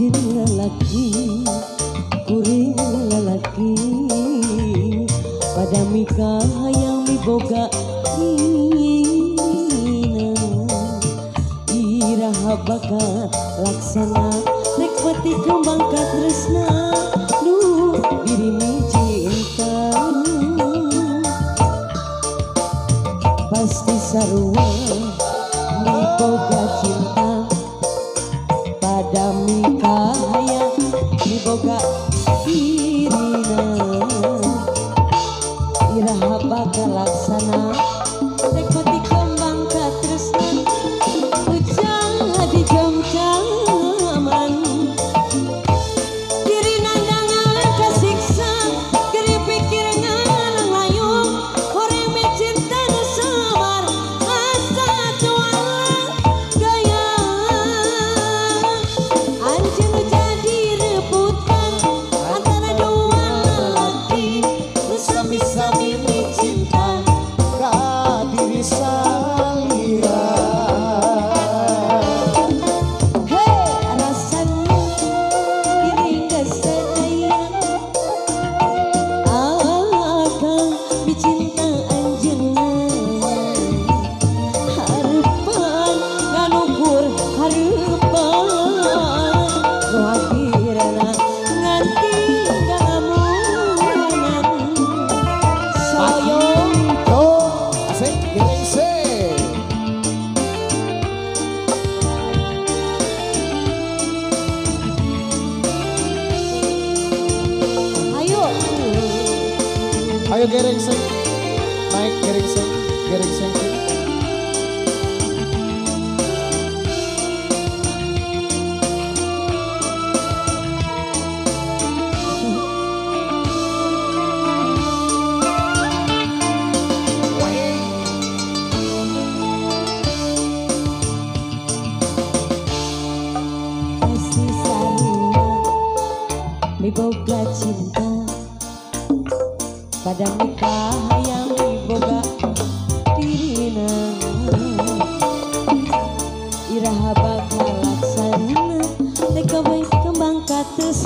anjeun lalaki kuring lalaki pada mikah hayang miboga hina iraha bakat laksana rek pati kembang ka tresna nu dirimi cinta pasti sarua miboga cinta pada mikah hayang miboga irina iraha bakal laksana rek pati kembang ka tresna ujang hadi jam caman diri nandangan kasiksa geri pikir ngarang layung orang mencinta nu samar asa tualang gaya anjeun jadi rebutan antara dua lelaki nu sami-sami mencinta ka diri salira. hei rasanya diri geus sayang akan dicinta anjeunna hareupan nganukur hareupan nu akhirna nganti kalamunan sayang Tuh, asik giring se. ayo Ayo giring se. Naik giring se. Giring se. pasti sarua miboga cinta pada mikah hayang miboga dirina iraha bakal laksana teka bae kembang kates